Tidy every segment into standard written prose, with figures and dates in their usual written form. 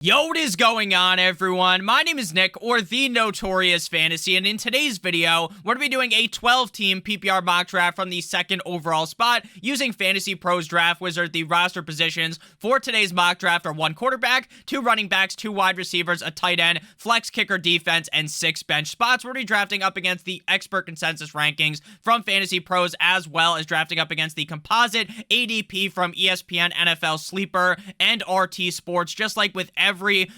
Yo, what is going on, everyone? My name is Nick, or the Notorious Fantasy, and in today's video, we're going to be doing a 12-team PPR mock draft from the second overall spot using FantasyPro's Draft Wizard. The roster positions for today's mock draft are 1 quarterback, 2 running backs, 2 wide receivers, a tight end, flex kicker defense, and 6 bench spots. We're going to be drafting up against the expert consensus rankings from FantasyPros, as well as drafting up against the composite ADP from ESPN, NFL Sleeper, and RT Sports. Just like with every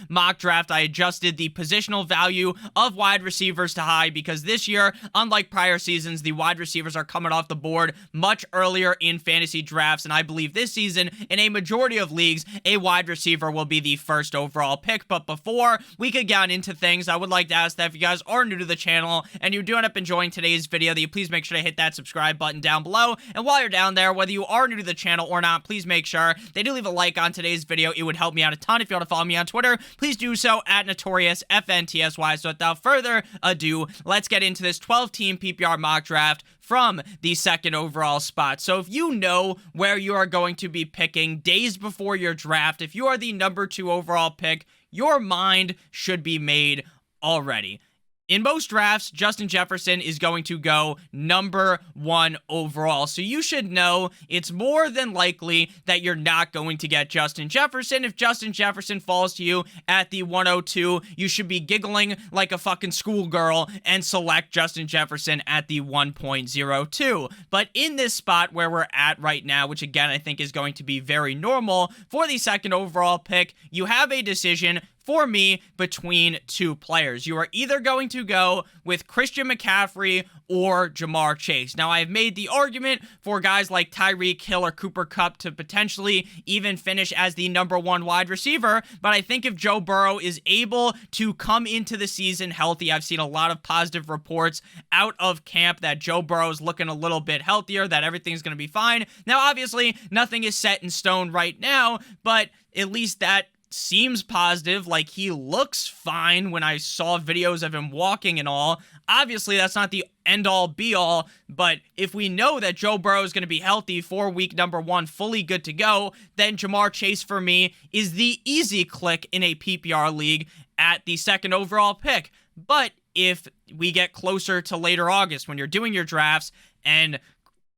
mock draft, I adjusted the positional value of wide receivers to high because this year, unlike prior seasons, the wide receivers are coming off the board much earlier in fantasy drafts, and I believe this season, in a majority of leagues, a wide receiver will be the first overall pick. But before we could get into things, I would like to ask that if you guys are new to the channel and you do end up enjoying today's video, that you please make sure to hit that subscribe button down below. And while you're down there, whether you are new to the channel or not, please make sure they do leave a like on today's video. It would help me out a ton. If you want to follow me on Twitter, please do so at NotoriousFantasy. So without further ado, let's get into this 12-team PPR mock draft from the second overall spot. So if you know where you are going to be picking days before your draft, if you are the number 2 overall pick, your mind should be made already. In most drafts, Justin Jefferson is going to go number 1 overall. So you should know it's more than likely that you're not going to get Justin Jefferson. If Justin Jefferson falls to you at the 102, you should be giggling like a fucking schoolgirl and select Justin Jefferson at the 1.02. But in this spot where we're at right now, which again I think is going to be very normal for the second overall pick, you have a decision for me between 2 players. You are either going to go with Christian McCaffrey or Jamar Chase. Now, I have made the argument for guys like Tyreek Hill or Cooper Kupp to potentially even finish as the number 1 wide receiver, but I think if Joe Burrow is able to come into the season healthy, I've seen a lot of positive reports out of camp that Joe Burrow is looking a little bit healthier, that everything's going to be fine. Now, obviously, nothing is set in stone right now, but at least that seems positive. Like, he looks fine when I saw videos of him walking and all. Obviously, that's not the end-all, be-all, but if we know that Joe Burrow is going to be healthy for week number 1, fully good to go, then Jamar Chase, for me, is the easy click in a PPR league at the second overall pick. But if we get closer to later August, when you're doing your drafts, and,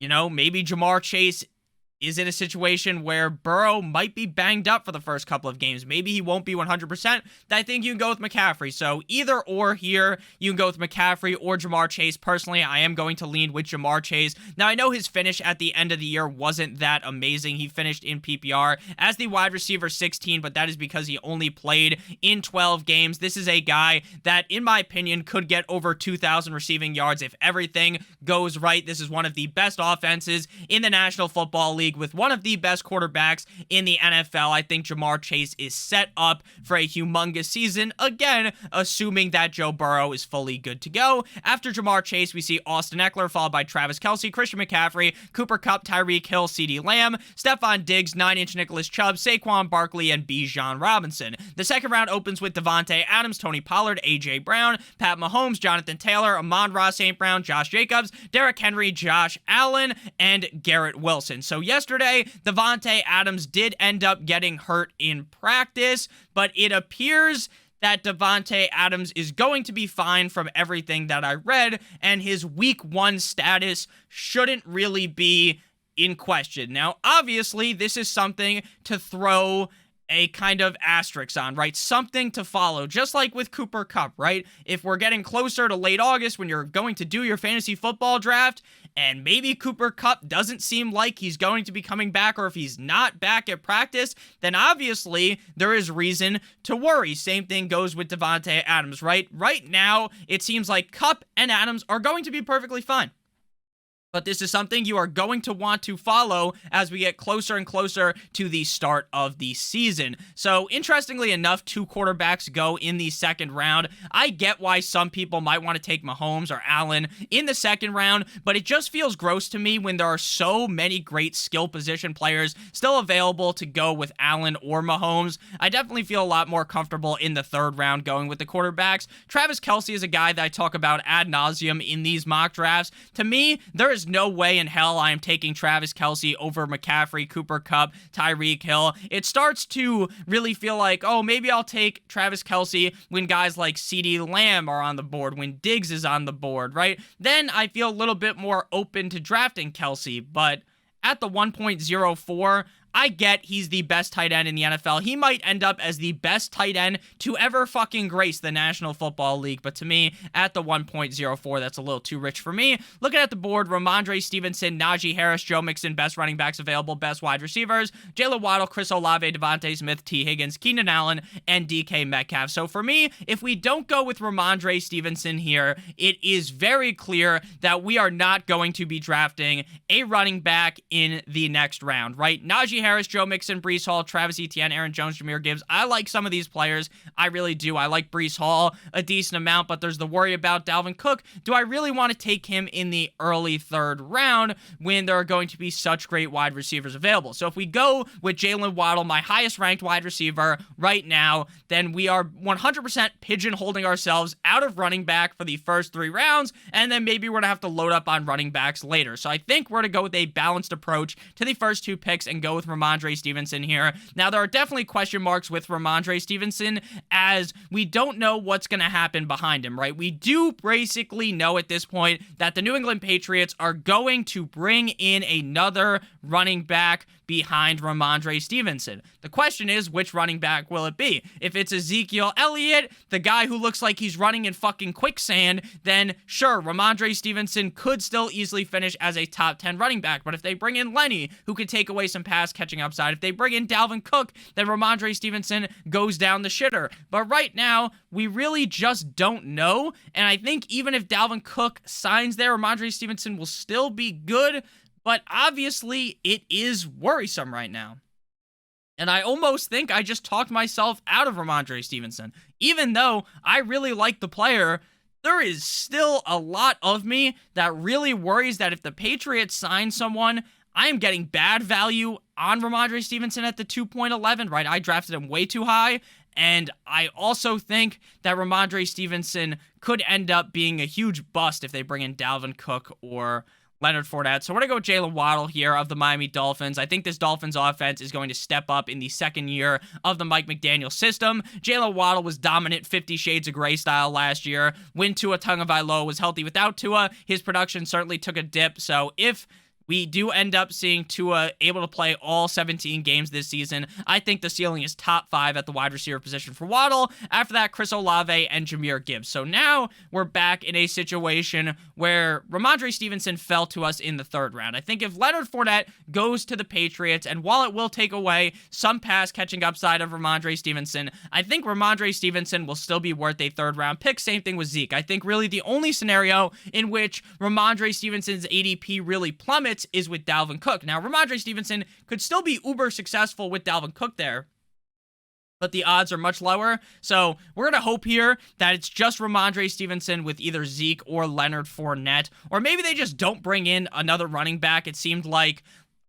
you know, maybe Jamar Chase is in a situation where Burrow might be banged up for the first couple of games. Maybe he won't be 100%. I think you can go with McCaffrey. So either or here, you can go with McCaffrey or Jamar Chase. Personally, I am going to lean with Jamar Chase. Now, I know his finish at the end of the year wasn't that amazing. He finished in PPR as the wide receiver 16, but that is because he only played in 12 games. This is a guy that, in my opinion, could get over 2,000 receiving yards if everything goes right. This is one of the best offenses in the National Football League, with one of the best quarterbacks in the NFL. I think Jamar Chase is set up for a humongous season, again, assuming that Joe Burrow is fully good to go. After Jamar Chase, we see Austin Eckler, followed by Travis Kelce, Christian McCaffrey, Cooper Kupp, Tyreek Hill, CeeDee Lamb, Stephon Diggs, 9-inch Nicholas Chubb, Saquon Barkley, and Bijan Robinson. The second round opens with Davante Adams, Tony Pollard, A.J. Brown, Pat Mahomes, Jonathan Taylor, Amon-Ra St. Brown, Josh Jacobs, Derrick Henry, Josh Allen, and Garrett Wilson. So yesterday, Davante Adams did end up getting hurt in practice, but it appears that Davante Adams is going to be fine from everything that I read, and his week 1 status shouldn't really be in question. Now, obviously, this is something to throw a kind of asterisk on, right? Something to follow, just like with Cooper Kupp, right? If we're getting closer to late August when you're going to do your fantasy football draft, and maybe Cooper Kupp doesn't seem like he's going to be coming back, or if he's not back at practice, then obviously there is reason to worry. Same thing goes with Davante Adams, right? Right now, it seems like Kupp and Adams are going to be perfectly fine. But this is something you are going to want to follow as we get closer and closer to the start of the season. So, interestingly enough, 2 quarterbacks go in the second round. I get why some people might want to take Mahomes or Allen in the second round, but it just feels gross to me when there are so many great skill position players still available to go with Allen or Mahomes. I definitely feel a lot more comfortable in the third round going with the quarterbacks. Travis Kelce is a guy that I talk about ad nauseum in these mock drafts. To me, there is is no way in hell I am taking Travis Kelce over McCaffrey, Cooper Kupp, Tyreek Hill. It starts to really feel like, oh, maybe I'll take Travis Kelce when guys like CeeDee Lamb are on the board, when Diggs is on the board, right? Then I feel a little bit more open to drafting Kelce, but at the 1.04, I get he's the best tight end in the NFL. He might end up as the best tight end to ever fucking grace the National Football League. But to me, at the 1.04, that's a little too rich for me. Looking at the board, Ramondre Stevenson, Najee Harris, Joe Mixon, best running backs available, best wide receivers, Jalen Waddle, Chris Olave, Devontae Smith, T. Higgins, Keenan Allen, and DK Metcalf. So for me, if we don't go with Ramondre Stevenson here, it is very clear that we are not going to be drafting a running back in the next round, right? Najee Harris, Joe Mixon, Breece Hall, Travis Etienne, Aaron Jones, Jahmyr Gibbs. I like some of these players. I really do. I like Breece Hall a decent amount, but there's the worry about Dalvin Cook. Do I really want to take him in the early third round when there are going to be such great wide receivers available? So if we go with Jalen Waddle, my highest ranked wide receiver right now, then we are 100% pigeonholing ourselves out of running back for the first 3 rounds, and then maybe we're going to have to load up on running backs later. So I think we're going to go with a balanced approach to the first 2 picks and go with Ramondre Stevenson here. Now, there are definitely question marks with Ramondre Stevenson as we don't know what's going to happen behind him, right? We do basically know at this point that the New England Patriots are going to bring in another running back behind Ramondre Stevenson. The question is, which running back will it be? If it's Ezekiel Elliott, the guy who looks like he's running in fucking quicksand, then sure, Ramondre Stevenson could still easily finish as a top 10 running back. But if they bring in Lenny, who could take away some pass catching upside, if they bring in Dalvin Cook, then Ramondre Stevenson goes down the shitter. But right now, we really just don't know. And I think even if Dalvin Cook signs there, Ramondre Stevenson will still be good. But obviously, it is worrisome right now. And I almost think I just talked myself out of Ramondre Stevenson. Even though I really like the player, there is still a lot of me that really worries that if the Patriots sign someone, I am getting bad value on Ramondre Stevenson at the 2.11, right? I drafted him way too high. And I also think that Ramondre Stevenson could end up being a huge bust if they bring in Dalvin Cook or Leonard Fournette. So we're going to go with Jalen Waddle here of the Miami Dolphins. I think this Dolphins offense is going to step up in the second year of the Mike McDaniel system. Jalen Waddle was dominant 50 Shades of Grey style last year. When Tua Tagovailoa was healthy without Tua, his production certainly took a dip. So if we do end up seeing Tua able to play all 17 games this season, I think the ceiling is top 5 at the wide receiver position for Waddle. After that, Chris Olave and Jahmyr Gibbs. So now we're back in a situation where Ramondre Stevenson fell to us in the 3rd round. I think if Leonard Fournette goes to the Patriots, and while it will take away some pass catching upside of Ramondre Stevenson, I think Ramondre Stevenson will still be worth a 3rd round pick. Same thing with Zeke. I think really the only scenario in which Ramondre Stevenson's ADP really plummets is with Dalvin Cook. Now, Ramondre Stevenson could still be uber successful with Dalvin Cook there, but the odds are much lower. So we're going to hope here that it's just Ramondre Stevenson with either Zeke or Leonard Fournette, or maybe they just don't bring in another running back. It seemed like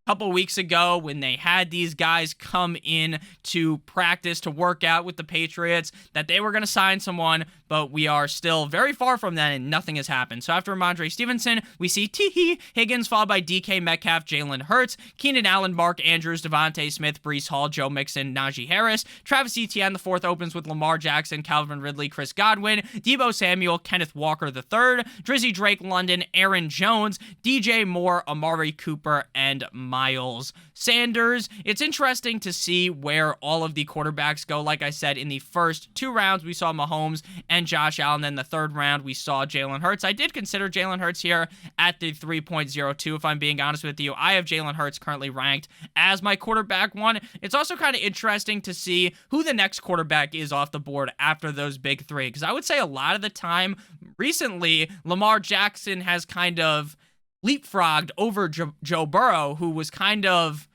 couple weeks ago when they had these guys come in to practice, to work out with the Patriots, that they were going to sign someone, but we are still very far from that and nothing has happened. So after Ramondre Stevenson, we see T. Higgins followed by DK Metcalf, Jalen Hurts, Keenan Allen, Mark Andrews, Devontae Smith, Breece Hall, Joe Mixon, Najee Harris, Travis Etienne. The 4th opens with Lamar Jackson, Calvin Ridley, Chris Godwin, Deebo Samuel, Kenneth Walker III, Drizzy Drake London, Aaron Jones, DJ Moore, Amari Cooper, and Miles Sanders. It's interesting to see where all of the quarterbacks go. Like I said, in the first 2 rounds, we saw Mahomes and Josh Allen. Then the 3rd round, we saw Jalen Hurts. I did consider Jalen Hurts here at the 3.02, if I'm being honest with you. I have Jalen Hurts currently ranked as my quarterback 1. It's also kind of interesting to see who the next quarterback is off the board after those big 3, because I would say a lot of the time recently, Lamar Jackson has kind of leapfrogged over Joe Burrow, who was kind of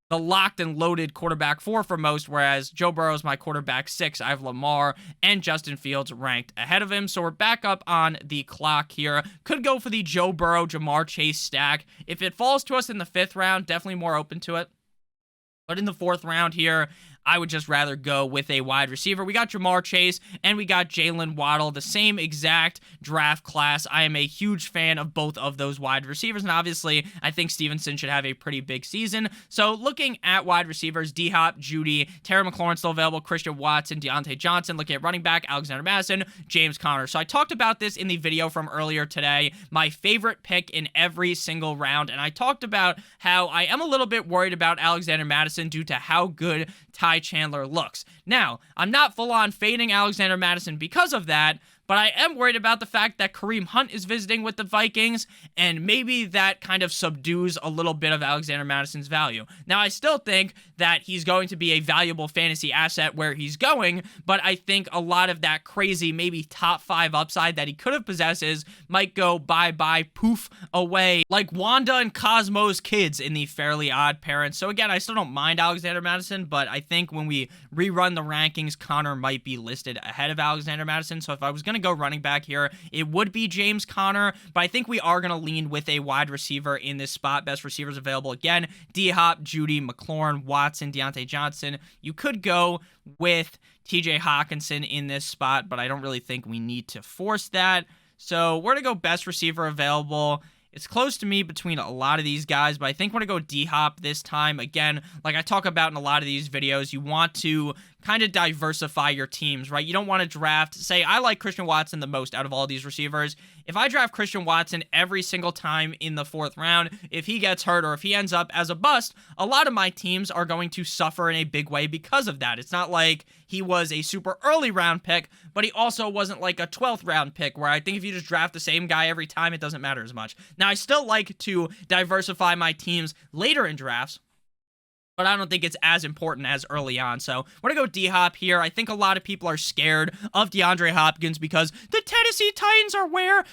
the locked and loaded quarterback 4 for most, whereas Joe Burrow's my quarterback 6. I have Lamar and Justin Fields ranked ahead of him, so we're back up on the clock here. Could go for the Joe Burrow, Jamar Chase stack. If it falls to us in the 5th round, definitely more open to it. But in the 4th round here, I would just rather go with a wide receiver. We got Jamar Chase and we got Jalen Waddle, the same exact draft class. I am a huge fan of both of those wide receivers, and obviously I think Stevenson should have a pretty big season. So looking at wide receivers, D-Hop, Judy, Terry McLaurin still available, Christian Watson, Deontay Johnson. Looking at running back, Alexander Madison, James Conner. So I talked about this in the video from earlier today, my favorite pick in every single round, and I talked about how I am a little bit worried about Alexander Madison due to how good Ty Chandler looks. Now, I'm not full-on fading Alexander Madison because of that, but I am worried about the fact that Kareem Hunt is visiting with the Vikings, and maybe that kind of subdues a little bit of Alexander Madison's value. Now, I still think that he's going to be a valuable fantasy asset where he's going, but I think a lot of that crazy, maybe top 5 upside that he could have possesses might go bye-bye, poof, away, like Wanda and Cosmo's kids in the Fairly Odd Parents. So again, I still don't mind Alexander Madison, but I think when we rerun the rankings, Connor might be listed ahead of Alexander Madison. So if I was going to go running back here, it would be James Conner, but I think we are going to lean with a wide receiver in this spot. Best receivers available again, D-Hop, Judy, McLaurin, Watson, Deontay Johnson. You could go with TJ Hawkinson in this spot, but I don't really think we need to force that. So we're going to go best receiver available. It's close to me between a lot of these guys, but I think we're going to go D-Hop this time. Again, like I talk about in a lot of these videos, you want to kind of diversify your teams, right? You don't want to draft, say, I like Christian Watson the most out of all these receivers. If I draft Christian Watson every single time in the 4th round, if he gets hurt or if he ends up as a bust, a lot of my teams are going to suffer in a big way because of that. It's not like he was a super early round pick, but he also wasn't like a 12th round pick where I think if you just draft the same guy every time, it doesn't matter as much. Now, I still like to diversify my teams later in drafts, but I don't think it's as important as early on. So we're going to go D-Hop here. I think a lot of people are scared of DeAndre Hopkins because the Tennessee Titans are where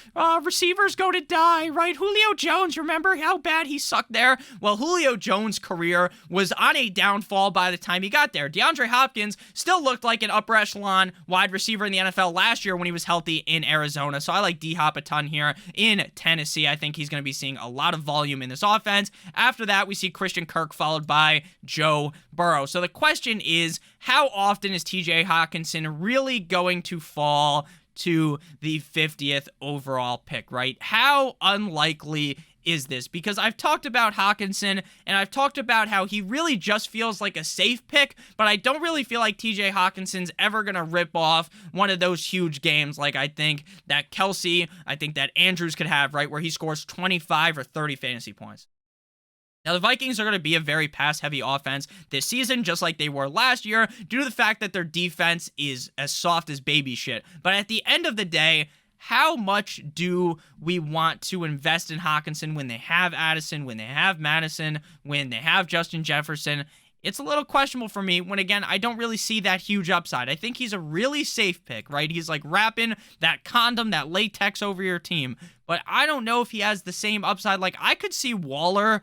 receivers go to die, right? Julio Jones, remember how bad he sucked there? Well, Julio Jones' career was on a downfall by the time he got there. DeAndre Hopkins still looked like an upper echelon wide receiver in the NFL last year when he was healthy in Arizona. So I like D-Hop a ton here in Tennessee. I think he's going to be seeing a lot of volume in this offense. After that, we see Christian Kirk followed by Joe Burrow. So the question is, how often is TJ Hawkinson really going to fall to the 50th overall pick, right? How unlikely is this? Because I've talked about Hawkinson and I've talked about how he really just feels like a safe pick, but I don't really feel like TJ Hawkinson's ever going to rip off one of those huge games like I think that Kelsey, I think that Andrews could have, right? Where he scores 25 or 30 fantasy points. Now, the Vikings are going to be a very pass-heavy offense this season, just like they were last year, due to the fact that their defense is as soft as baby shit. But at the end of the day, how much do we want to invest in Hawkinson when they have Addison, when they have Madison, when they have Justin Jefferson? It's a little questionable for me when, again, I don't really see that huge upside. I think he's a really safe pick, right? He's like wrapping that condom, that latex over your team. But I don't know if he has the same upside. Like, I could see Waller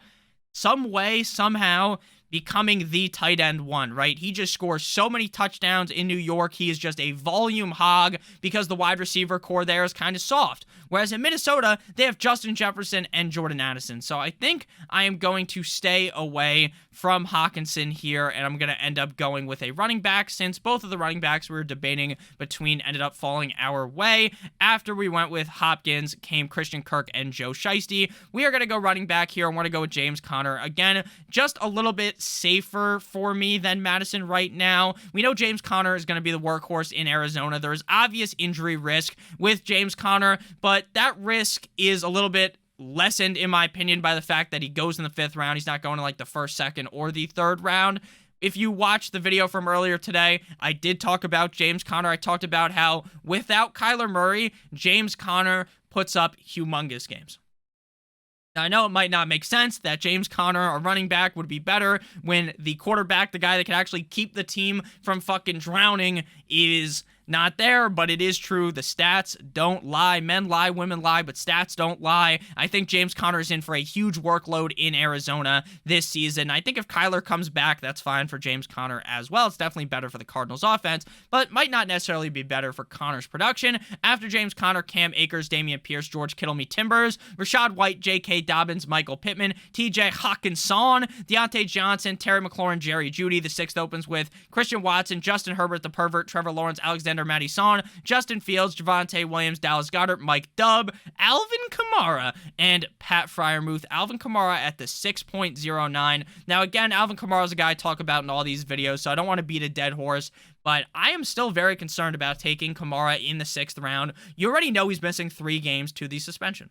some way, somehow, becoming the tight end one, right? He just scores so many touchdowns in New York. He is just a volume hog because the wide receiver core there is kind of soft. Whereas in Minnesota, they have Justin Jefferson and Jordan Addison. So I think I am going to stay away from Hawkinson here, and I'm going to end up going with a running back, since both of the running backs we were debating between ended up falling our way. After we went with Hopkins, came Christian Kirk and Joe Shiesty. We are going to go running back here. I want to go with James Conner. Again, just a little bit safer for me than Madison right now. We know James Conner is going to be the workhorse in Arizona. There is obvious injury risk with James Conner, but that risk is a little bit lessened, in my opinion, by the fact that he goes in the 5th round. He's not going to like the 1st, 2nd, or the 3rd round. If you watched the video from earlier today, I did talk about James Conner. I talked about how without Kyler Murray, James Conner puts up humongous games. Now, I know it might not make sense that James Conner, a running back, would be better when the quarterback, the guy that can actually keep the team from fucking drowning, is not there, but it is true. The stats don't lie. Men lie, women lie, but stats don't lie. I think James Conner is in for a huge workload in Arizona this season. I think if Kyler comes back, that's fine for James Conner as well. It's definitely better for the Cardinals offense, but might not necessarily be better for Conner's production. After James Conner, Cam Akers, Damian Pierce, George Kittle, me Timbers, Rashad White, J.K. Dobbins, Michael Pittman, T.J. Hawkinson, Deontay Johnson, Terry McLaurin, Jerry Jeudy. The sixth opens with Christian Watson, Justin Herbert, the pervert, Trevor Lawrence, Alexander Mattison, Justin Fields, Javonte Williams, Dallas Goedert, Mike Dubb, Alvin Kamara, and Pat Freiermuth. Alvin Kamara at the 6.09. Now, again, Alvin Kamara is a guy I talk about in all these videos, so I don't want to beat a dead horse, but I am still very concerned about taking Kamara in the 6th round. You already know he's missing 3 games to the suspension.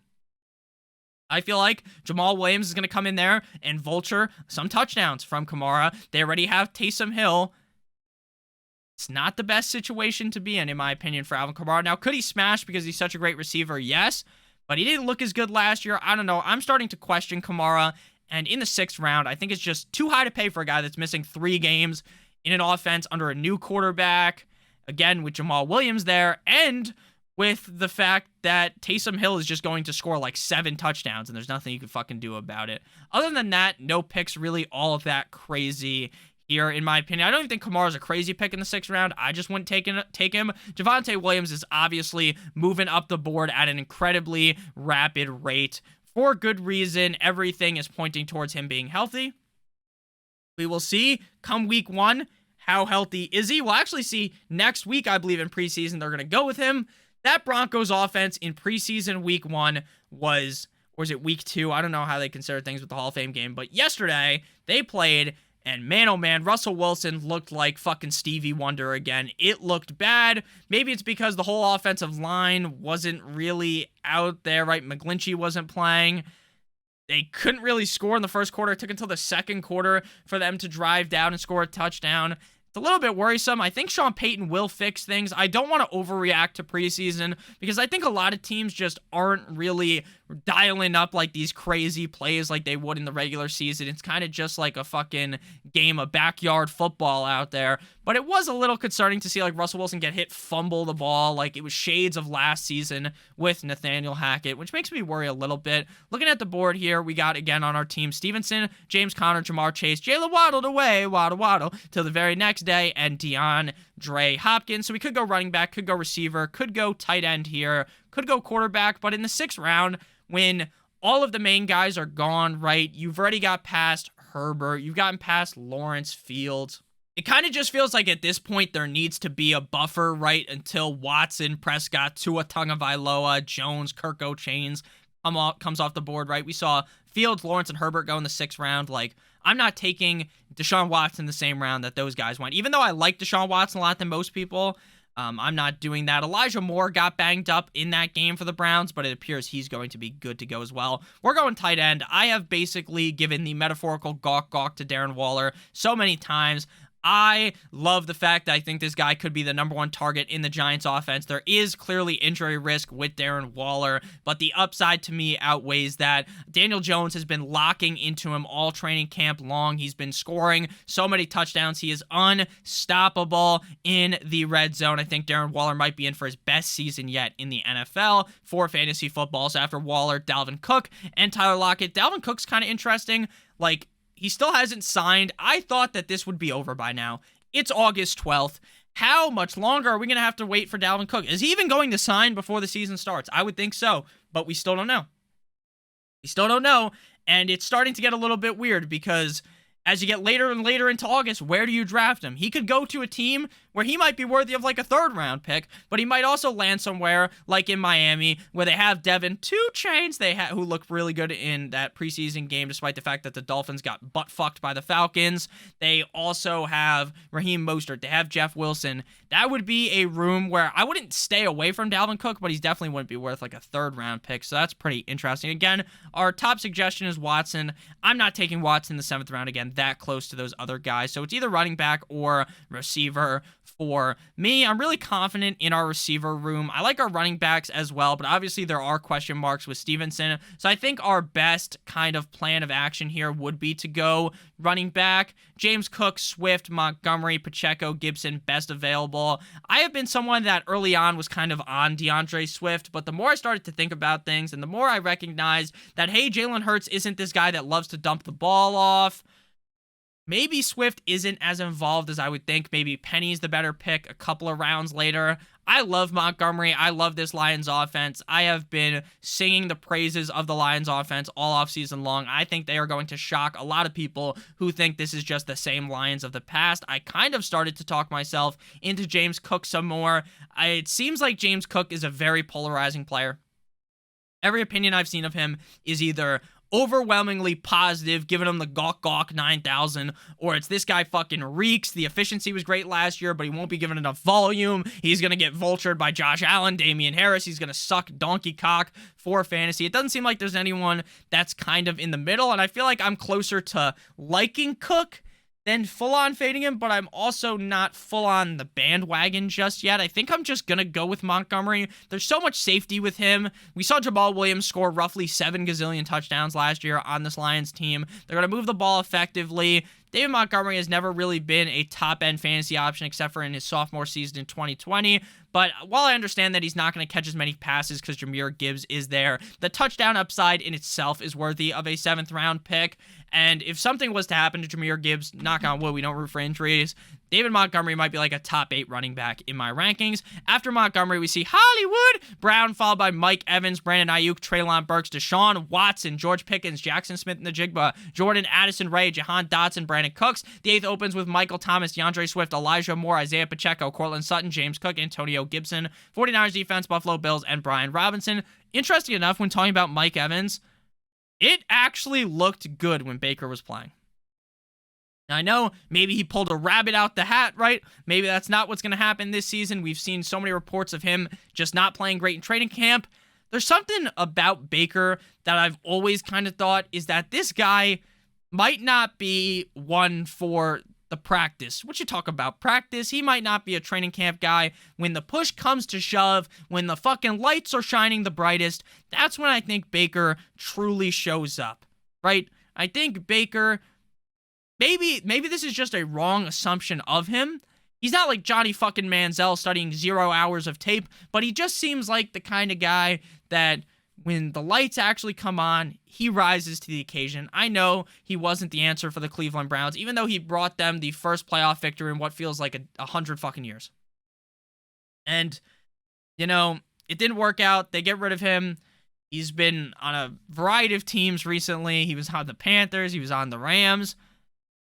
I feel like Jamal Williams is going to come in there and vulture some touchdowns from Kamara. They already have Taysom Hill. It's not the best situation to be in my opinion, for Alvin Kamara. Now, could he smash because he's such a great receiver? Yes, but he didn't look as good last year. I don't know. I'm starting to question Kamara, and in the 6th round, I think it's just too high to pay for a guy that's missing 3 games in an offense under a new quarterback, again, with Jamal Williams there, and with the fact that Taysom Hill is just going to score like 7 touchdowns, and there's nothing you can fucking do about it. Other than that, no picks really all of that crazy here, in my opinion. I don't even think Kamara's a crazy pick in the 6th round. I just wouldn't take him. Javonte Williams is obviously moving up the board at an incredibly rapid rate. For good reason. Everything is pointing towards him being healthy. We will see come week 1, how healthy is he? We'll actually see next week, I believe, in preseason, they're going to go with him. That Broncos offense in preseason week 1 was, or is it week 2? I don't know how they consider things with the Hall of Fame game, but yesterday they played, and man, oh man, Russell Wilson looked like fucking Stevie Wonder again. It looked bad. Maybe it's because the whole offensive line wasn't really out there, right? McGlinchey wasn't playing. They couldn't really score in the first quarter. It took until the second quarter for them to drive down and score a touchdown. It's a little bit worrisome. I think Sean Payton will fix things. I don't want to overreact to preseason because I think a lot of teams just aren't really dialing up like these crazy plays like they would in the regular season. It's kind of just like a fucking game of backyard football out there. But it was a little concerning to see like Russell Wilson get hit, fumble the ball. Like it was shades of last season with Nathaniel Hackett, which makes me worry a little bit. Looking at the board here, we got again on our team Stevenson, James Conner, Jamar Chase, Jaylen waddled away, waddle till the very next day, and DeAndre Hopkins. So we could go running back, could go receiver, could go tight end here, could go quarterback. But in the 6th round, when all of the main guys are gone, right, you've already got past Herbert, you've gotten past Lawrence, Fields. It kind of just feels like at this point there needs to be a buffer, right, until Watson, Prescott, Tua Tagovailoa, Jones, Kirk Chains comes off the board, right? We saw Fields, Lawrence, and Herbert go in the 6th round. Like, I'm not taking Deshaun Watson the same round that those guys went. Even though I like Deshaun Watson a lot than most people, I'm not doing that. Elijah Moore got banged up in that game for the Browns, but it appears he's going to be good to go as well. We're going tight end. I have basically given the metaphorical gawk to Darren Waller so many times. I love the fact that I think this guy could be the #1 target in the Giants offense. There is clearly injury risk with Darren Waller, but the upside to me outweighs that. Daniel Jones has been locking into him all training camp long. He's been scoring so many touchdowns. He is unstoppable in the red zone. I think Darren Waller might be in for his best season yet in the NFL for fantasy football. So after Waller, Dalvin Cook, and Tyler Lockett. Dalvin Cook's kind of interesting. Like, he still hasn't signed. I thought that this would be over by now. It's August 12th. How much longer are we going to have to wait for Dalvin Cook? Is he even going to sign before the season starts? I would think so, but we still don't know. We still don't know, and it's starting to get a little bit weird because as you get later and later into August, where do you draft him? He could go to a team where he might be worthy of like a 3rd round pick, but he might also land somewhere like in Miami where they have Devin 2 Chains who looked really good in that preseason game despite the fact that the Dolphins got butt-fucked by the Falcons. They also have Raheem Mostert. They have Jeff Wilson. That would be a room where I wouldn't stay away from Dalvin Cook, but he definitely wouldn't be worth like a 3rd round pick, so that's pretty interesting. Again, our top suggestion is Watson. I'm not taking Watson in the 7th round again, that close to those other guys, so it's either running back or receiver for me. I'm really confident in our receiver room. I like our running backs as well, but obviously there are question marks with Stevenson. So I think our best kind of plan of action here would be to go running back. James Cook, Swift, Montgomery, Pacheco, Gibson, best available. I have been someone that early on was kind of on DeAndre Swift, but the more I started to think about things and the more I recognized that, hey, Jalen Hurts isn't this guy that loves to dump the ball off. Maybe Swift isn't as involved as I would think. Maybe Penny's the better pick a couple of rounds later. I love Montgomery. I love this Lions offense. I have been singing the praises of the Lions offense all offseason long. I think they are going to shock a lot of people who think this is just the same Lions of the past. I kind of started to talk myself into James Cook some more. It seems like James Cook is a very polarizing player. Every opinion I've seen of him is either overwhelmingly positive, giving him the gawk 9,000, or it's this guy fucking reeks. The efficiency was great last year, but he won't be given enough volume. He's going to get vultured by Josh Allen, Damian Harris. He's going to suck donkey cock for fantasy. It doesn't seem like there's anyone that's kind of in the middle, and I feel like I'm closer to liking Cook than full-on fading him, but I'm also not full-on the bandwagon just yet. I think I'm just going to go with Montgomery. There's so much safety with him. We saw Jamal Williams score roughly 7 gazillion touchdowns last year on this Lions team. They're going to move the ball effectively. David Montgomery has never really been a top-end fantasy option except for in his sophomore season in 2020. But while I understand that he's not going to catch as many passes because Jahmyr Gibbs is there, the touchdown upside in itself is worthy of a 7th-round pick. And if something was to happen to Jahmyr Gibbs, knock on wood, we don't root for injuries, David Montgomery might be like a top 8 running back in my rankings. After Montgomery, we see Hollywood Brown, followed by Mike Evans, Brandon Ayuk, Treylon Burks, Deshaun Watson, George Pickens, Jackson Smith-Njigba, Jordan Addison Ray, Jahan Dotson, Brandon Cooks. The 8th opens with Michael Thomas, DeAndre Swift, Elijah Moore, Isaiah Pacheco, Cortland Sutton, James Cook, Antonio Gibson, 49ers defense, Buffalo Bills, and Brian Robinson. Interesting enough, when talking about Mike Evans, it actually looked good when Baker was playing. Now, I know maybe he pulled a rabbit out the hat, right? Maybe that's not what's going to happen this season. We've seen so many reports of him just not playing great in training camp. There's something about Baker that I've always kind of thought is that this guy might not be one for the practice. What you talk about practice, he might not be a training camp guy. When the push comes to shove, when the fucking lights are shining the brightest, that's when I think Baker truly shows up, right? I think Baker, maybe this is just a wrong assumption of him. He's not like Johnny fucking Manziel studying 0 hours of tape, but he just seems like the kind of guy that when the lights actually come on, he rises to the occasion. I know he wasn't the answer for the Cleveland Browns, even though he brought them the first playoff victory in what feels like 100 fucking years. And, you know, it didn't work out. They get rid of him. He's been on a variety of teams recently. He was on the Panthers. He was on the Rams.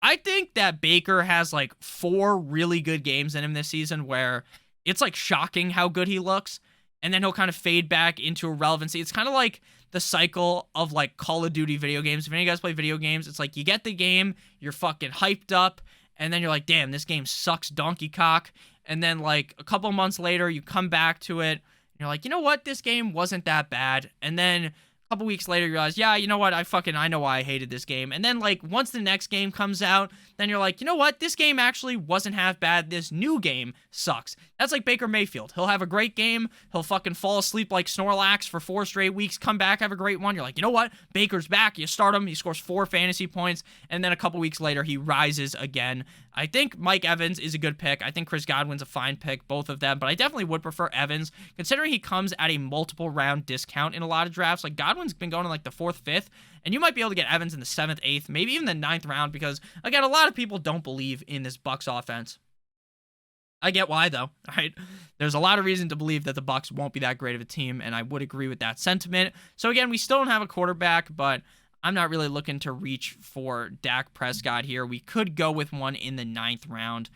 I think that Baker has like 4 really good games in him this season where it's like shocking how good he looks. And then he'll kind of fade back into irrelevancy. It's kind of like the cycle of like Call of Duty video games. If any of you guys play video games, it's like you get the game, you're fucking hyped up, and then you're like, damn, this game sucks donkey cock. And then like a couple months later, you come back to it, and you're like, you know what, this game wasn't that bad. And then a couple weeks later, you realize, yeah, you know what, I know why I hated this game. And then like once the next game comes out, then you're like, you know what, this game actually wasn't half bad. This new game sucks. That's like Baker Mayfield. He'll have a great game. He'll fucking fall asleep like Snorlax for 4 straight weeks, come back, have a great one. You're like, you know what, Baker's back. You start him. He scores 4 fantasy points. And then a couple weeks later, he rises again. I think Mike Evans is a good pick. I think Chris Godwin's a fine pick, both of them. But I definitely would prefer Evans, considering he comes at a multiple round discount in a lot of drafts. Like Godwin's been going in like the 4th, 5th. And you might be able to get Evans in the 7th, 8th, maybe even the 9th round because, again, a lot of people don't believe in this Bucs offense. I get why, though, all right? There's a lot of reason to believe that the Bucs won't be that great of a team, and I would agree with that sentiment. So, again, we still don't have a quarterback, but I'm not really looking to reach for Dak Prescott here. We could go with one in the 9th round.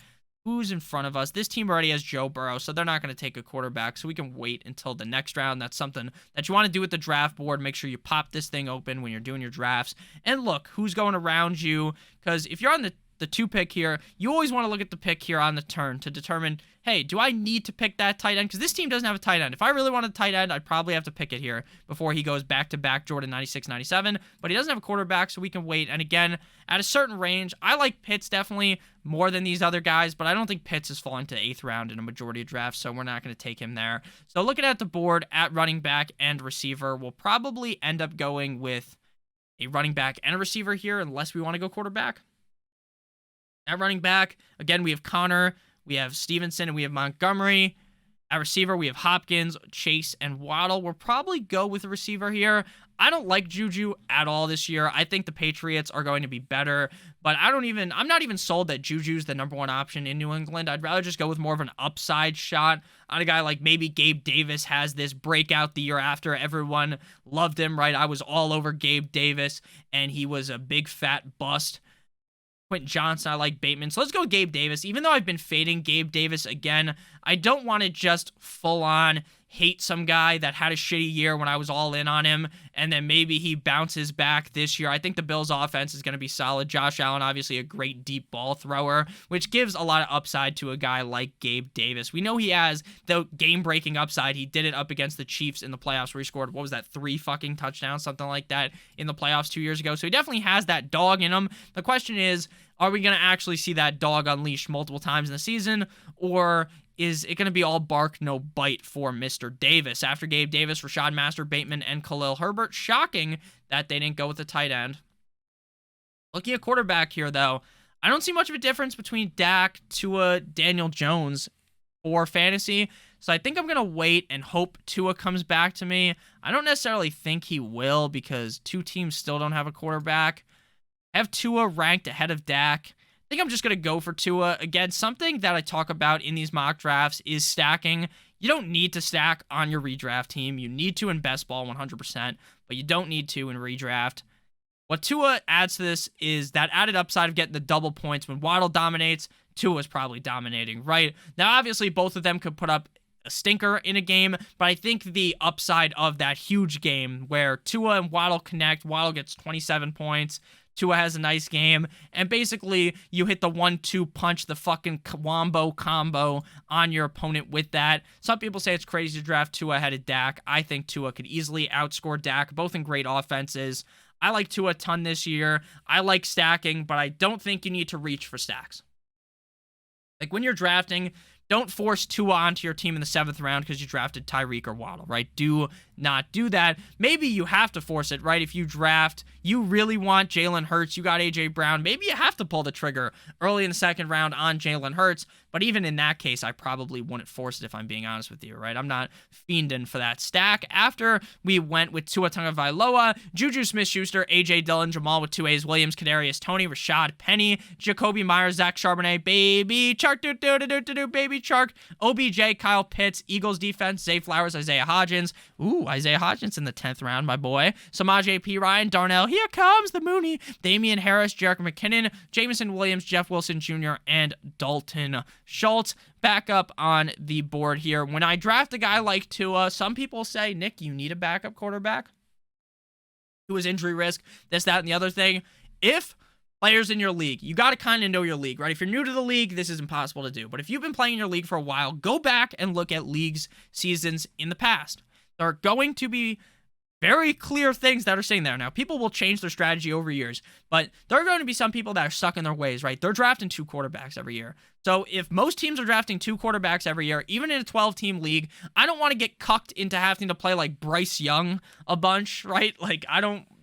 Who's in front of us? This team already has Joe Burrow, so they're not going to take a quarterback, so we can wait until the next round. That's something that you want to do with the draft board. Make sure you pop this thing open when you're doing your drafts. And look, who's going around you, because if you're on the the 2 pick here, you always want to look at the pick here on the turn to determine, hey, do I need to pick that tight end? Because this team doesn't have a tight end. If I really wanted a tight end, I'd probably have to pick it here before he goes back-to-back Jordan 96, 97. But he doesn't have a quarterback, so we can wait. And again, at a certain range, I like Pitts definitely more than these other guys, but I don't think Pitts is falling to the 8th round in a majority of drafts, so we're not going to take him there. So looking at the board at running back and receiver, we'll probably end up going with a running back and a receiver here unless we want to go quarterback. At running back, again, we have Connor, we have Stevenson, and we have Montgomery. At receiver, we have Hopkins, Chase, and Waddle. We'll probably go with a receiver here. I don't like Juju at all this year. I think the Patriots are going to be better, but I'm not even sold that Juju's the number 1 option in New England. I'd rather just go with more of an upside shot on a guy like maybe Gabe Davis has this breakout the year after. Everyone loved him, right? I was all over Gabe Davis, and he was a big fat bust. Quentin Johnson, I like Bateman. So let's go with Gabe Davis. Even though I've been fading Gabe Davis again, I don't want to just full-on hate some guy that had a shitty year when I was all in on him, and then maybe he bounces back this year. I think the Bills' offense is going to be solid. Josh Allen, obviously a great deep ball thrower, which gives a lot of upside to a guy like Gabe Davis. We know he has the game-breaking upside. He did it up against the Chiefs in the playoffs where he scored, what was that, 3 fucking touchdowns, something like that, in the playoffs 2 years ago. So he definitely has that dog in him. The question is, are we going to actually see that dog unleashed multiple times in the season, or is it going to be all bark, no bite for Mr. Davis? After Gabe Davis, Rashad Master, Bateman, and Khalil Herbert. Shocking that they didn't go with the tight end. Looking at quarterback here, though, I don't see much of a difference between Dak, Tua, Daniel Jones for fantasy. So I think I'm going to wait and hope Tua comes back to me. I don't necessarily think he will because 2 teams still don't have a quarterback. I have Tua ranked ahead of Dak. I think I'm just going to go for Tua. Again, something that I talk about in these mock drafts is stacking. You don't need to stack on your redraft team. You need to in best ball 100%, but you don't need to in redraft. What Tua adds to this is that added upside of getting the double points. When Waddle dominates, Tua's probably dominating, right? Now, obviously, both of them could put up a stinker in a game, but I think the upside of that huge game where Tua and Waddle connect, Waddle gets 27 points, Tua has a nice game, and basically you hit the 1-2 punch, the fucking wombo combo on your opponent with that. Some people say it's crazy to draft Tua ahead of Dak. I think Tua could easily outscore Dak, both in great offenses. I like Tua a ton this year. I like stacking, but I don't think you need to reach for stacks. Like when you're drafting, don't force Tua onto your team in the 7th round because you drafted Tyreek or Waddle, right? Do not do that. Maybe you have to force it, right? If you draft, you really want Jalen Hurts, you got A.J. Brown, maybe you have to pull the trigger early in the 2nd round on Jalen Hurts. But even in that case, I probably wouldn't force it if I'm being honest with you, right? I'm not fiending for that stack. After we went with Tua Tagovailoa, Juju Smith-Schuster, A.J. Dillon, Jamal with 2 A's, Williams, Kadarius Toney, Rashad Penny, Jacoby Myers, Zach Charbonnet, baby Chark, baby Chark, OBJ, Kyle Pitts, Eagles defense, Zay Flowers, Isaiah Hodgins. Ooh, Isaiah Hodgins in the 10th round, my boy. Samaje P. Ryan, Darnell, here comes the Mooney, Damian Harris, Jerick McKinnon, Jameson Williams, Jeff Wilson Jr., and Dalton Schultz. Back up on the board here. When I draft a guy like Tua, some people say, Nick, you need a backup quarterback. Tua's injury risk, this, that, and the other thing. If players in your league, you got to kind of know your league, right? If you're new to the league, this is impossible to do. But if you've been playing in your league for a while, go back and look at leagues seasons in the past. There are going to be very clear things that are saying there. Now, people will change their strategy over years, but there are going to be some people that are stuck in their ways, right? They're drafting 2 quarterbacks every year. So if most teams are drafting 2 quarterbacks every year, even in a 12-team league, I don't want to get cucked into having to play like Bryce Young a bunch, right? Like,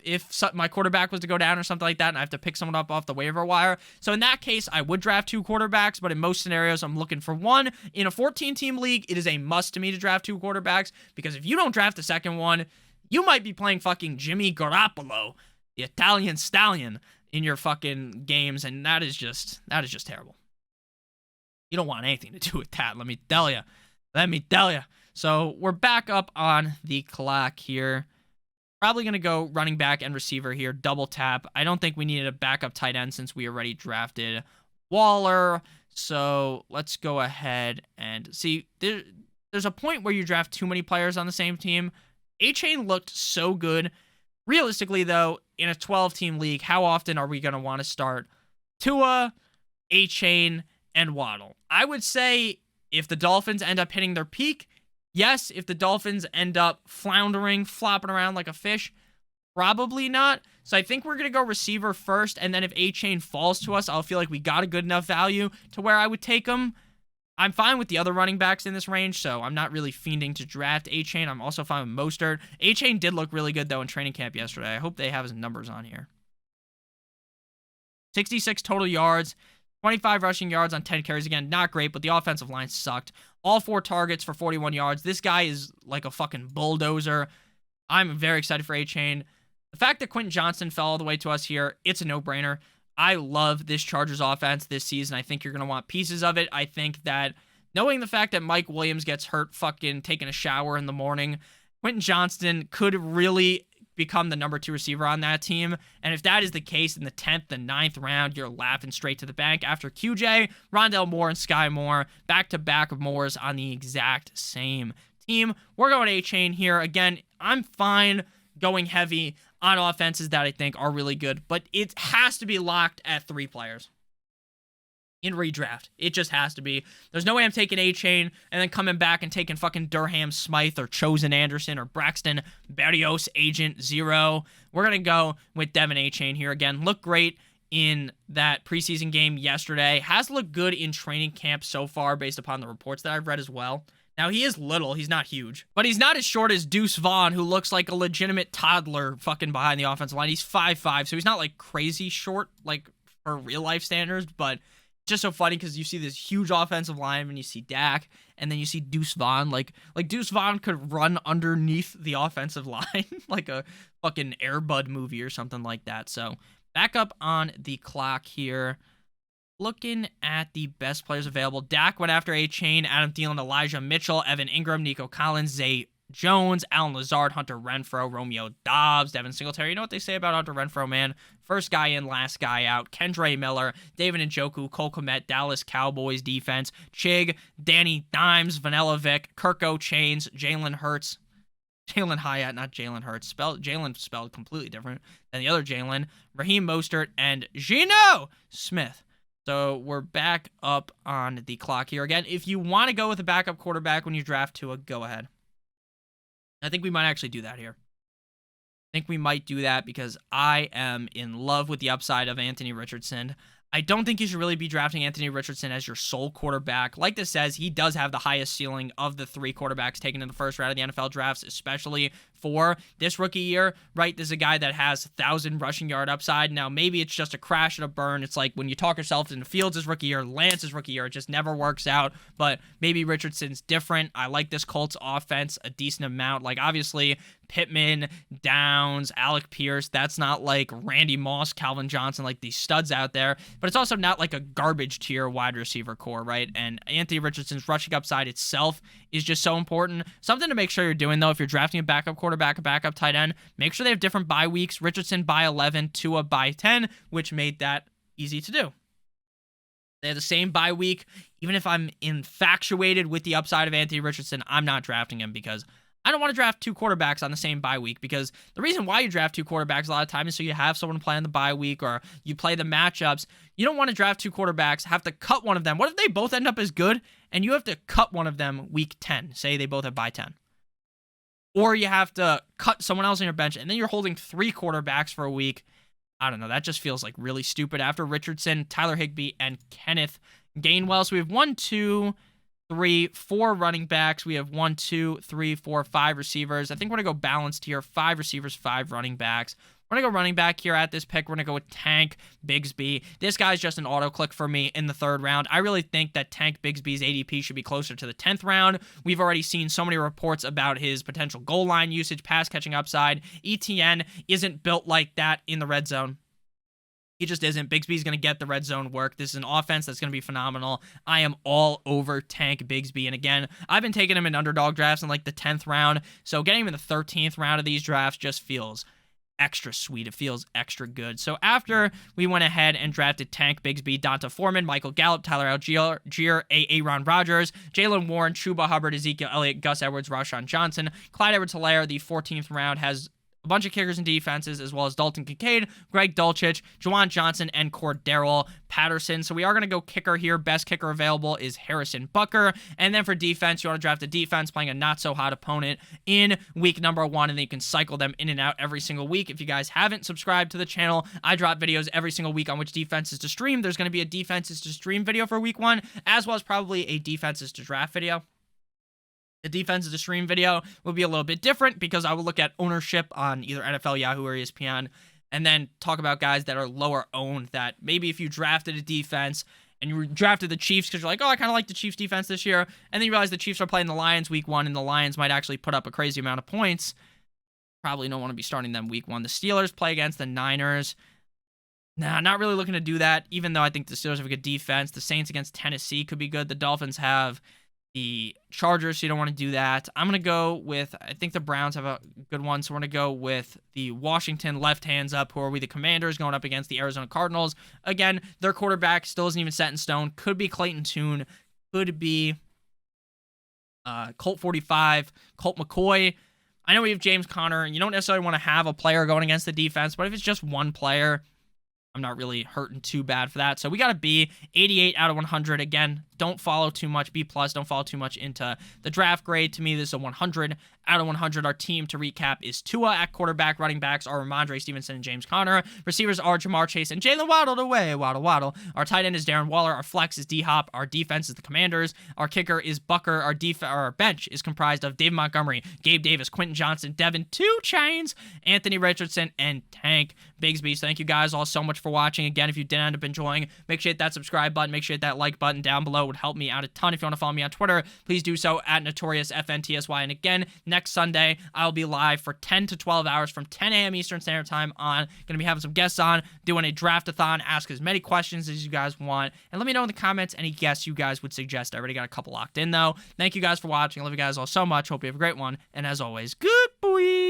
if my quarterback was to go down or something like that and I have to pick someone up off the waiver wire. So in that case, I would draft 2 quarterbacks, but in most scenarios, I'm looking for 1. In a 14-team league, it is a must to me to draft 2 quarterbacks because if you don't draft the second one, you might be playing fucking Jimmy Garoppolo, the Italian stallion, in your fucking games, and that is just terrible. You don't want anything to do with that, let me tell you. So we're back up on the clock here. Probably going to go running back and receiver here, double tap. I don't think we needed a backup tight end since we already drafted Waller. So let's go ahead and see. There's a point where you draft too many players on the same team. A-Chain looked so good. Realistically, though, in a 12-team league, how often are we going to want to start Tua, A-Chain, and Waddle. I would say if the Dolphins end up hitting their peak, yes. If the Dolphins end up floundering, flopping around like a fish, probably not. So I think we're going to go receiver first, and then if A-Chain falls to us, I'll feel like we got a good enough value to where I would take him. I'm fine with the other running backs in this range, so I'm not really fiending to draft A-Chain. I'm also fine with Mostert. A-Chain did look really good, though, in training camp yesterday. I hope they have his numbers on here. 66 total yards, 25 rushing yards on 10 carries. Again, not great, but the offensive line sucked. All 4 targets for 41 yards. This guy is like a fucking bulldozer. I'm very excited for A-Chain. The fact that Quentin Johnston fell all the way to us here, it's a no-brainer. I love this Chargers offense this season. I think you're going to want pieces of it. I think that knowing the fact that Mike Williams gets hurt fucking taking a shower in the morning, Quentin Johnston could really become the number 2 receiver on that team. And if that is the case in the 10th and 9th round, you're laughing straight to the bank. After QJ, Rondell Moore, and Sky Moore, back-to-back of Moores on the exact same team. We're going A-Chain here. Again, I'm fine going heavy on offenses that I think are really good, but it has to be locked at 3 players in redraft. It just has to be. There's no way I'm taking A-Chain and then coming back and taking fucking Durham Smythe or Chosen Anderson or Braxton Berrios Agent 0. We're going to go with Devin A-Chain here. Again, looked great in that preseason game yesterday. Has looked good in training camp so far based upon the reports that I've read as well. Now, he is little. He's not huge. But he's not as short as Deuce Vaughn, who looks like a legitimate toddler fucking behind the offensive line. He's 5'5", so he's not, like, crazy short, like, for real-life standards. But just so funny because you see this huge offensive line and you see Dak, and then you see Deuce Vaughn. Like Deuce Vaughn could run underneath the offensive line like a fucking Air Bud movie or something like that. So, back up on the clock here. Looking at the best players available, Dak went after A-Chain, Adam Thielen, Elijah Mitchell, Evan Ingram, Nico Collins, Zay Jones, Alan Lazard, Hunter Renfrow, Romeo Dobbs, Devin Singletary. You know what they say about Hunter Renfrow, man? First guy in, last guy out. Kendre Miller, David Njoku, Cole Kmet, Dallas Cowboys defense, Chig, Danny Dimes, Vanilla Vic, Kirko Chains, Jalen Hurts. Jalen Hyatt, not Jalen Hurts. Jalen spelled completely different than the other Jalen. Raheem Mostert, and Geno Smith. So we're back up on the clock here. Again, if you want to go with a backup quarterback when you draft Tua, go ahead. I think we might actually do that here. I think we might do that because I am in love with the upside of Anthony Richardson. I don't think you should really be drafting Anthony Richardson as your sole quarterback. Like this says, he does have the highest ceiling of the 3 quarterbacks taken in the first round of the NFL drafts, especially for this rookie year, right? This is a guy that has 1,000 rushing yard upside. Now, maybe it's just a crash and a burn. It's like when you talk yourself into Fields' rookie year, Lance's rookie year, it just never works out. But maybe Richardson's different. I like this Colts offense a decent amount. Like, obviously, Pittman, Downs, Alec Pierce, that's not like Randy Moss, Calvin Johnson, like these studs out there. But it's also not like a garbage tier wide receiver core, right? And Anthony Richardson's rushing upside itself is just so important. Something to make sure you're doing, though, if you're drafting a backup quarterback, a backup tight end, make sure they have different bye weeks. Richardson bye 11, Tua bye 10, which made that easy to do. They have the same bye week. Even if I'm infatuated with the upside of Anthony Richardson, I'm not drafting him because I don't want to draft 2 quarterbacks on the same bye week, because the reason why you draft 2 quarterbacks a lot of times is so you have someone play on the bye week or you play the matchups. You don't want to draft 2 quarterbacks, have to cut one of them. What if they both end up as good and you have to cut one of them week 10? Say they both have bye 10. Or you have to cut someone else on your bench and then you're holding 3 quarterbacks for a week. I don't know. That just feels like really stupid. After Richardson, Tyler Higbee, and Kenneth Gainwell. So we have 1, 2, 3, 4 running backs. We have 1, 2, 3, 4, 5 receivers. I think we're going to go balanced here. 5 receivers, 5 running backs. We're going to go running back here at this pick. We're going to go with Tank Bigsby. This guy's just an auto-click for me in the 3rd round. I really think that Tank Bigsby's ADP should be closer to the 10th round. We've already seen so many reports about his potential goal line usage, pass-catching upside. ETN isn't built like that in the red zone. He just isn't. Bigsby's going to get the red zone work. This is an offense that's going to be phenomenal. I am all over Tank Bigsby. And again, I've been taking him in underdog drafts in like the 10th round. So getting him in the 13th round of these drafts just feels extra sweet. It feels extra good. So after we went ahead and drafted Tank Bigsby, Donta Foreman, Michael Gallup, Tyler Algier, Aaron Rodgers, Jalen Warren, Chuba Hubbard, Ezekiel Elliott, Gus Edwards, Rashawn Johnson, Clyde Edwards-Helaire, the 14th round has a bunch of kickers and defenses, as well as Dalton Kincaid, Greg Dulcich, Juwan Johnson, and Cordero Patterson. So we are going to go kicker here. Best kicker available is Harrison Butker. And then for defense, you want to draft a defense playing a not-so-hot opponent in week number 1, and then you can cycle them in and out every single week. If you guys haven't subscribed to the channel, I drop videos every single week on which defenses to stream. There's going to be a defenses to stream video for week 1, as well as probably a defenses to draft video. The defenses to stream video will be a little bit different because I will look at ownership on either NFL, Yahoo, or ESPN, and then talk about guys that are lower owned that maybe if you drafted a defense and you drafted the Chiefs because you're like, oh, I kind of like the Chiefs defense this year, and then you realize the Chiefs are playing the Lions week 1 and the Lions might actually put up a crazy amount of points. Probably don't want to be starting them week 1. The Steelers play against the Niners. Nah, not really looking to do that, even though I think the Steelers have a good defense. The Saints against Tennessee could be good. The Dolphins have the Chargers, so you don't want to do that. I'm going to go with, I think the Browns have a good one, so we're going to go with the Washington left hands up, who are we, the Commanders, going up against the Arizona Cardinals. Again, their quarterback still isn't even set in stone. Could be Clayton Tune, could be Colt 45, Colt McCoy. I know we have James Conner, and you don't necessarily want to have a player going against the defense, but if it's just one player, I'm not really hurting too bad for that. So we got a B, 88 out of 100. Again, don't follow too much, B+, don't follow too much into the draft grade. To me, this is a 100 out of 100. Our team, to recap, is Tua at quarterback. Running backs are Ramondre Stevenson and James Conner. Receivers are Jamar Chase and Jalen Waddle away. Waddle. Our tight end is Darren Waller. Our flex is D-Hop. Our defense is the Commanders. Our kicker is Bucker. Our bench is comprised of David Montgomery, Gabe Davis, Quentin Johnson, Devin 2 Chains, Anthony Richardson, and Tank Bigsby. So thank you guys all so much for watching. Again, if you did end up enjoying, make sure you hit that subscribe button. Make sure you hit that like button down below. It would help me out a ton. If you want to follow me on Twitter, please do so at NotoriousFantasy. And again, next Sunday, I'll be live for 10 to 12 hours from 10 a.m. Eastern Standard Time on. Going to be having some guests on, doing a draft-a-thon, ask as many questions as you guys want. And let me know in the comments any guests you guys would suggest. I already got a couple locked in, though. Thank you guys for watching. I love you guys all so much. Hope you have a great one. And as always, good boy.